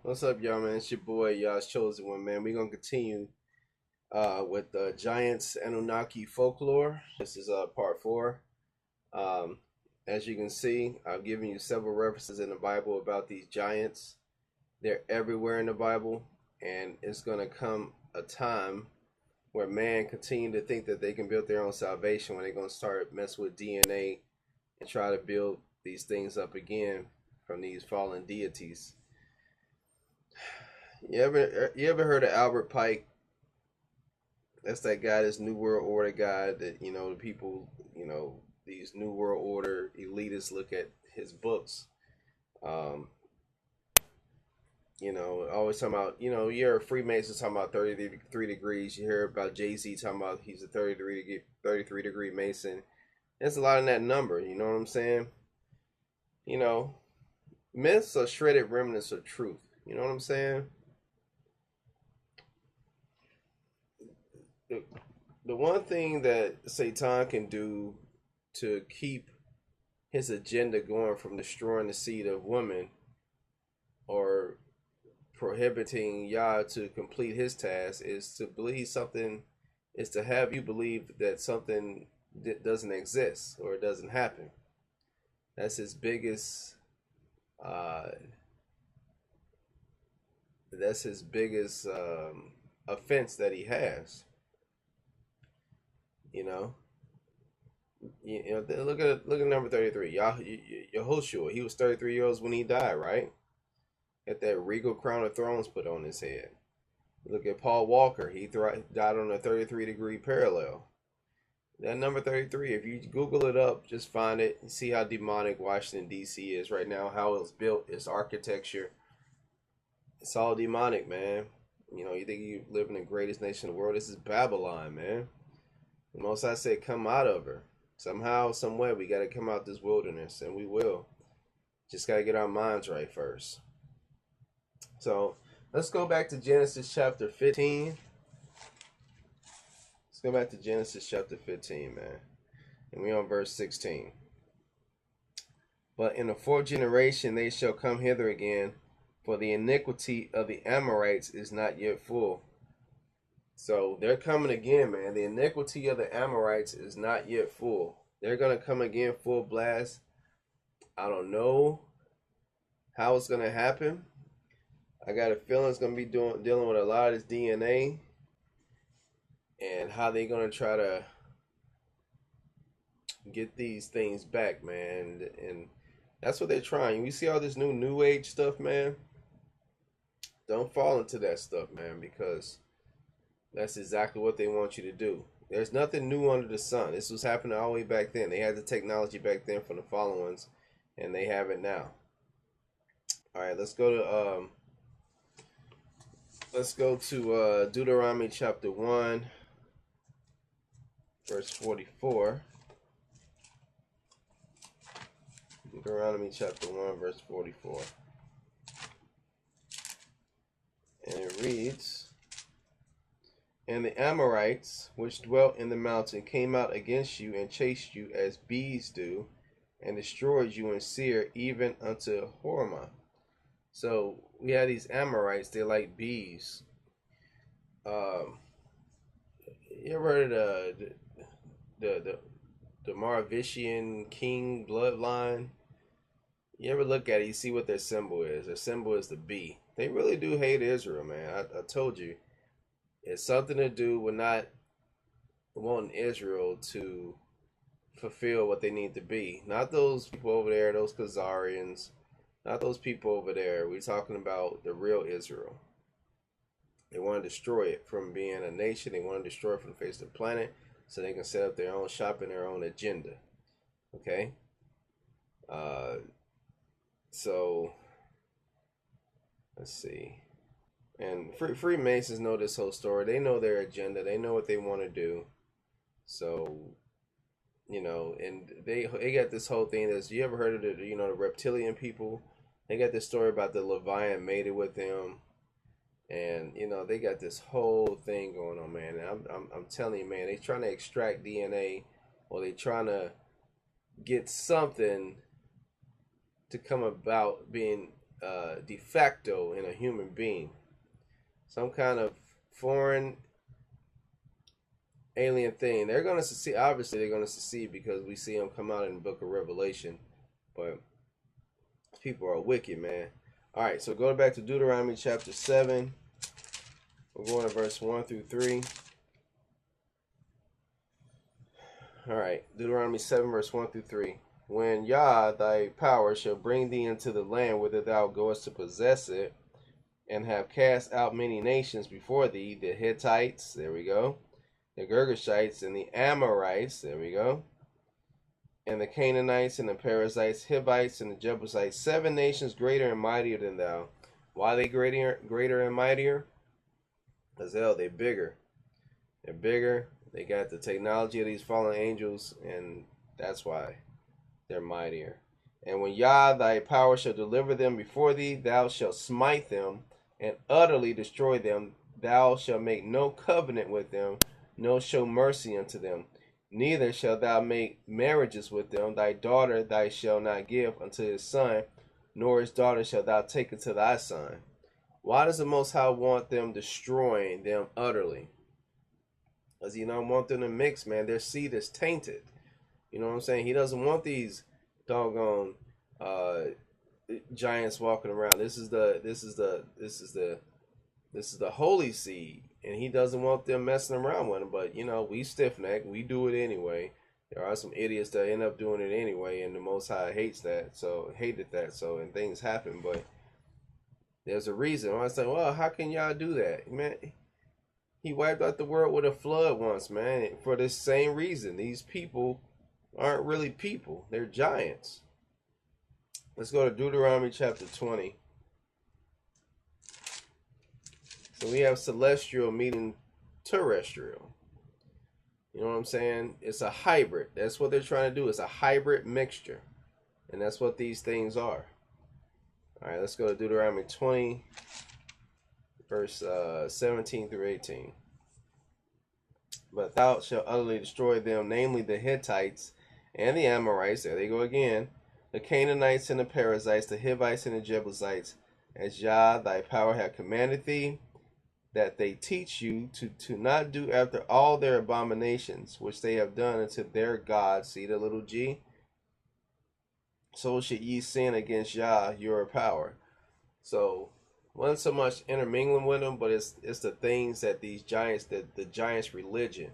What's up, y'all, man? It's your boy, y'all's chosen one, man. We're gonna continue with the Giants Anunnaki folklore. This is part 4. Um, as you can see, I've given you several references in the Bible about these giants. They're everywhere in the Bible, and it's gonna come a time where man continue to think that they can build their own salvation when they're gonna start messing with DNA and try to build these things up again from these fallen deities. You ever heard of Albert Pike? That's that guy, this New World Order guy that, the people, these New World Order elitists look at his books. Um, always talking about, you hear Freemasons talking about 33 degrees. You hear about Jay-Z talking about he's a 33 degree Mason. There's a lot in that number, you know what I'm saying? You know, myths are shredded remnants of truth. You know what I'm saying? The, the one thing that Satan can do to keep his agenda going from destroying the seed of woman or prohibiting Yah to complete his task is to believe something, is to have you believe that something doesn't exist or it doesn't happen. That's his biggest uh that's his biggest offense that he has, you know. Look at number 33. Yehoshua, he was 33 years old when he died, right? Got that regal crown of thrones put on his head. Look at Paul Walker. He died on a 33-degree parallel. That number 33, if you Google it up, just find it and see how demonic Washington, D.C. is right now, how it's built, its architecture. It's all demonic, man. You think you live in the greatest nation in the world? This is Babylon, man. The Most High said, come out of her. Somehow, some way, we got to come out this wilderness, and we will. Just got to get our minds right first. So, let's go back to Genesis chapter 15. Let's go back to Genesis chapter 15, man. And we're on verse 16. But in the fourth generation they shall come hither again, for the iniquity of the Amorites is not yet full. So they're coming again, man. The iniquity of the Amorites is not yet full. They're going to come again full blast. I don't know how it's going to happen. I got a feeling it's going to be dealing with a lot of this DNA and how they're going to try to get these things back, man. And that's what they're trying. We see all this new age stuff, man. Don't fall into that stuff, man, because that's exactly what they want you to do. There's nothing new under the sun. This was happening all the way back then. They had the technology back then from the fallen ones, and they have it now. All right, let's go to Deuteronomy chapter 1, verse 44. Deuteronomy chapter 1, verse 44. And it reads, and the Amorites, which dwelt in the mountain, came out against you and chased you as bees do, and destroyed you in Seir, even unto Hormah. So we have these Amorites. They're like bees. You ever heard of the Maravisian king bloodline? You ever look at it, you see what their symbol is. Their symbol is the bee. They really do hate Israel, man. I told you. It's something to do with not wanting Israel to fulfill what they need to be. Not those people over there, those Khazarians. Not those people over there. We're talking about the real Israel. They want to destroy it from being a nation. They want to destroy it from the face of the planet so they can set up their own shop and their own agenda. Okay? So, let's see. And Freemasons know this whole story. They know their agenda. They know what they want to do. So, and they got this whole thing. You ever heard of the reptilian people? They got this story about the Leviathan mated with them, and they got this whole thing going on, man. And I'm telling you, man, they trying to extract DNA, or they trying to get something to come about being de facto in a human being. Some kind of foreign alien thing. They're going to succeed. Obviously, they're going to succeed because we see them come out in the book of Revelation. But people are wicked, man. All right, so going back to Deuteronomy chapter 7. We're going to verse 1 through 3. All right, Deuteronomy 7, verse 1 through 3. When Yah, thy power, shall bring thee into the land whither thou goest to possess it, and have cast out many nations before thee, the Hittites, there we go, the Girgashites, and the Amorites, there we go, and the Canaanites, and the Perizzites, Hivites, and the Jebusites, 7 nations greater and mightier than thou. Why are they greater and mightier? Because hell, they're bigger. They're bigger. They got the technology of these fallen angels, and that's why they're mightier. And when Yah thy power shall deliver them before thee, thou shalt smite them and utterly destroy them. Thou shalt make no covenant with them, no show mercy unto them. Neither shalt thou make marriages with them. Thy daughter thou shalt not give unto his son, nor his daughter shalt thou take unto thy son. Why does the Most High want them destroying them utterly? Because he don't want them to mix, man. Their seed is tainted. You know what I'm saying? He doesn't want these doggone giants walking around. This is the holy seed, and he doesn't want them messing around with them. But you know, we stiff neck, we do it anyway. There are some idiots that end up doing it anyway, and the Most High hated that. So and things happen. But there's a reason. I was like, well, how can y'all do that, man? He wiped out the world with a flood once, man, for this same reason. These people aren't really people. They're giants. Let's go to Deuteronomy chapter 20. So we have celestial meeting terrestrial. You know what I'm saying? It's a hybrid. That's what they're trying to do. It's a hybrid mixture. And that's what these things are. All right, let's go to Deuteronomy 20. Verse 17 through 18. But thou shalt utterly destroy them, namely the Hittites and the Amorites, there they go again, the Canaanites and the Perizzites, the Hivites and the Jebusites, as Yah thy power hath commanded thee, that they teach you to not do after all their abominations, which they have done unto their gods. See the little g? So should ye sin against Yah your power. So wasn't so much intermingling with them, but it's the things that these giants, the giants' religion,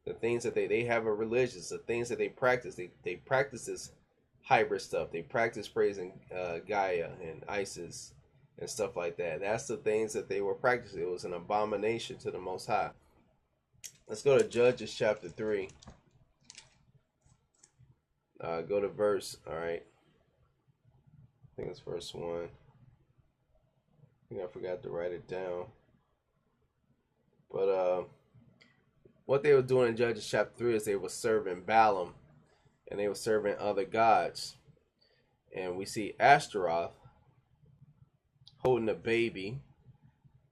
the things that they have a religion, the things that they practice. They practice this hybrid stuff. They practice praising Gaia and Isis and stuff like that. That's the things that they were practicing. It was an abomination to the Most High. Let's go to Judges chapter 3. Go to verse, all right. I think it's verse 1. I think I forgot to write it down. But what they were doing in Judges chapter 3 is they were serving Balaam and they were serving other gods. And we see Ashtaroth holding a baby.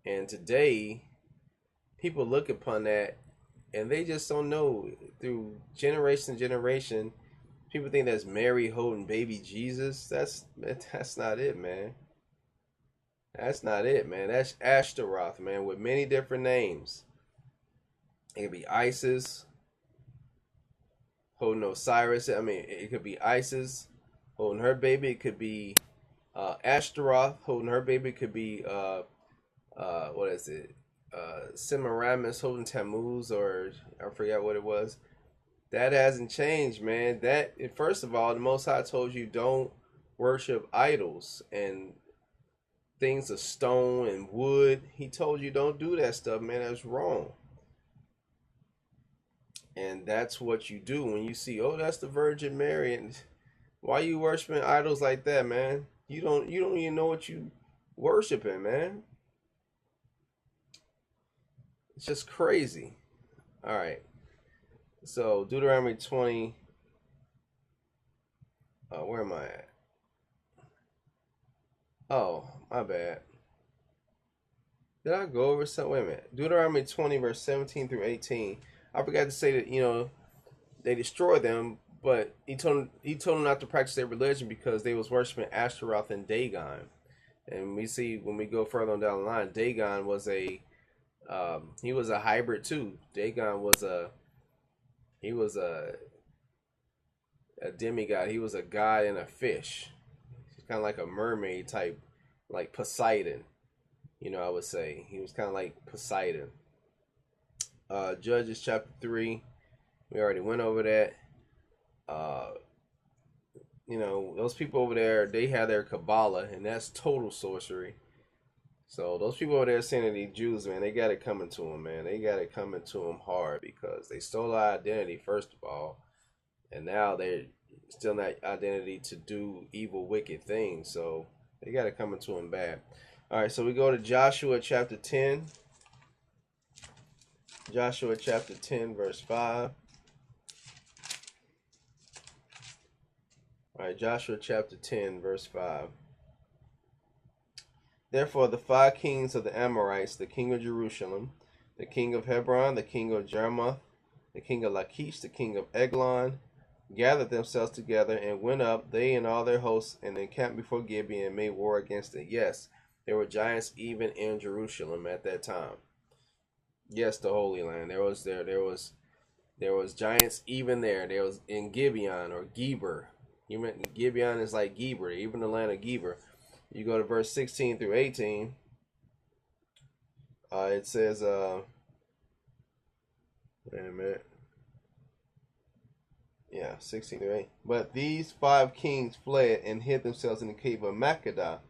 And today, people look upon that and they just don't know. Through generation to generation, people think that's Mary holding baby Jesus. That's not it, man. That's not it, man. That's Ashtaroth, man, with many different names. It could be Isis holding Osiris. I mean, it could be Isis holding her baby. It could be Ashtaroth holding her baby. It could be what is it? Semiramis holding Tammuz, or I forgot what it was. That hasn't changed, man. That, first of all, the Most High told you don't worship idols and things of stone and wood. He told you don't do that stuff, man. That's wrong. And that's what you do when you see, oh, that's the Virgin Mary. And why you worshiping idols like that, man? You don't even know what you worshiping, man. It's just crazy. All right. So Deuteronomy 20. Where am I at? Oh, my bad. Did I go over something? Wait a minute. Deuteronomy 20, verse 17 through 18. I forgot to say that, you know, they destroyed them, but he told them not to practice their religion because they was worshiping Ashtaroth and Dagon. And we see when we go further on down the line, Dagon was he was a hybrid too. Dagon was a demigod. He was a god and a fish. He's kind of like a mermaid type, like Poseidon. I would say he was kind of like Poseidon. Judges chapter 3, we already went over that. Those people over there, they have their Kabbalah, and that's total sorcery. So those people over there saying that these Jews, man, they got it coming to them, man. They got it coming to them hard because they stole our identity, first of all, and now they're still not identity to do evil, wicked things. So they got it coming to them bad. All right, so we go to Joshua chapter 10. Joshua chapter 10, verse 5. All right, Joshua chapter 10, verse 5. Therefore the 5 kings of the Amorites, the king of Jerusalem, the king of Hebron, the king of Jarmuth, the king of Lachish, the king of Eglon, gathered themselves together and went up, they and all their hosts, and encamped before Gibeon and made war against it. Yes, there were giants even in Jerusalem at that time. Yes, the Holy Land. There was giants even there. There was in Gibeon or Geber. Even Gibeon is like Geber, even the land of Geber. You go to verse 16 through 18. It says, wait a minute. Yeah, 16 through 8. But these 5 kings fled and hid themselves in the cave of Makkedah.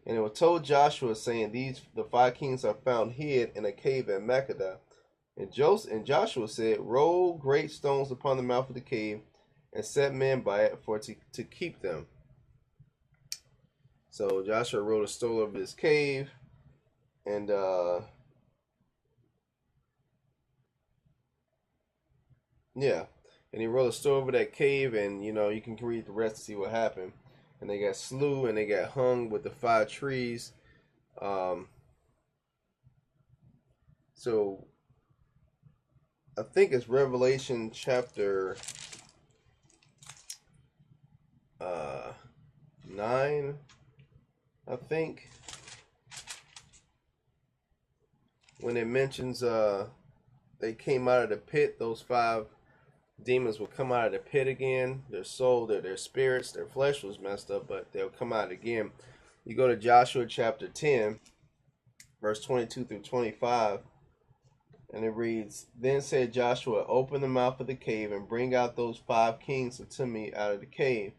And it was told Joshua, saying, the 5 kings are found hid in a cave at Makkedah. And Joshua said, roll great stones upon the mouth of the cave, and set men by it to keep them. So Joshua rolled a stone over this cave, and and he rolled a stone over that cave, and you can read the rest to see what happened. And they got slew, and they got hung with the 5 trees. So I think it's Revelation chapter 9, I think, when it mentions they came out of the pit. Those 5 demons will come out of the pit again. Their soul, their spirits, their flesh was messed up, but they'll come out again. You go to Joshua chapter 10, verse 22 through 25, and it reads, Then said Joshua, open the mouth of the cave, and bring out those 5 kings unto me out of the cave.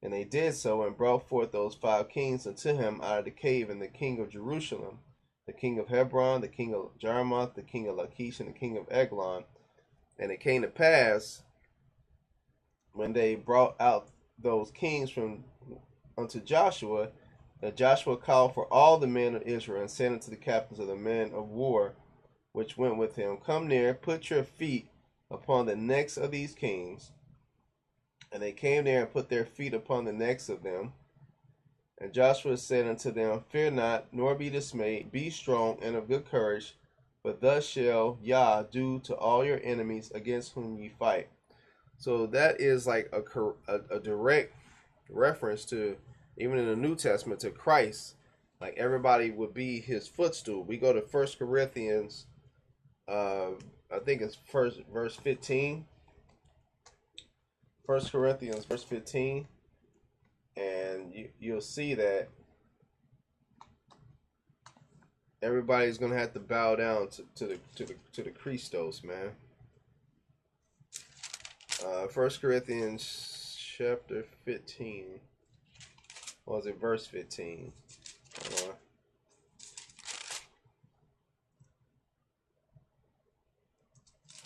And they did so, and brought forth those 5 kings unto him out of the cave, and the king of Jerusalem, the king of Hebron, the king of Jarmuth, the king of Lachish, and the king of Eglon. And it came to pass, when they brought out those kings unto Joshua, that Joshua called for all the men of Israel, and said unto the captains of the men of war which went with him, Come near, put your feet upon the necks of these kings. And they came there and put their feet upon the necks of them. And Joshua said unto them, Fear not, nor be dismayed. Be strong and of good courage. For thus shall Yah do to all your enemies against whom ye fight. So that is like a direct reference to, even in the New Testament, to Christ. Like everybody would be his footstool. We go to 1 Corinthians, I think it's verse 15. 1 Corinthians verse 15, and you'll see that everybody's gonna have to bow down to the Christos, man. 1 Corinthians chapter 15. Or was it verse 15?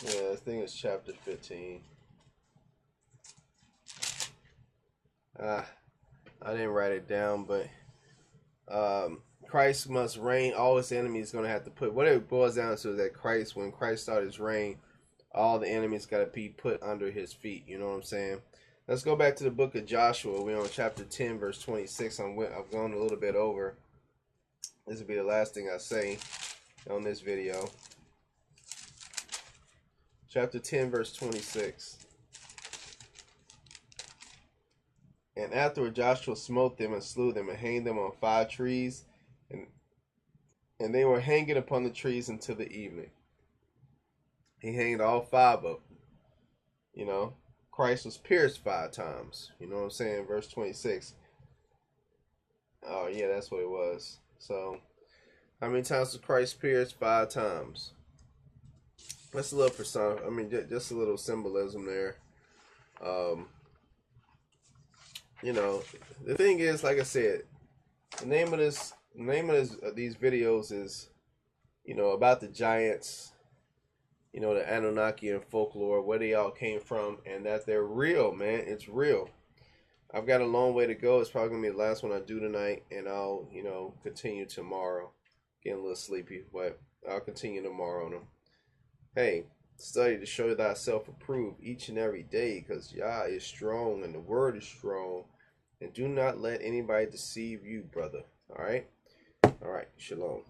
Yeah, I think it's chapter 15. I didn't write it down, but Christ must reign. All his enemies going to have to put, what it boils down to is that when Christ started his reign, all the enemies got to be put under his feet. You know what I'm saying? Let's go back to the book of Joshua. We're on chapter 10, verse 26. I've gone a little bit over. This will be the last thing I say on this video. Chapter 10, verse 26. And afterward Joshua smote them and slew them and hanged them on 5 trees, and they were hanging upon the trees until the evening. He hanged all 5 of them. You know, Christ was pierced 5 times. You know what I'm saying? Verse 26. Oh yeah, that's what it was. So how many times was Christ pierced? 5 times. That's a little person. I mean, just a little symbolism there. You know, the thing is, like I said, the name of these videos is, you know, about the giants. You know, the Anunnaki and folklore, where they all came from, and that they're real, man. It's real. I've got a long way to go. It's probably gonna be the last one I do tonight, and I'll, you know, continue tomorrow. Getting a little sleepy, but I'll continue tomorrow on them. Hey, study to show thyself approved each and every day, because Yah is strong and the word is strong. And do not let anybody deceive you, brother. All right? All right. Shalom.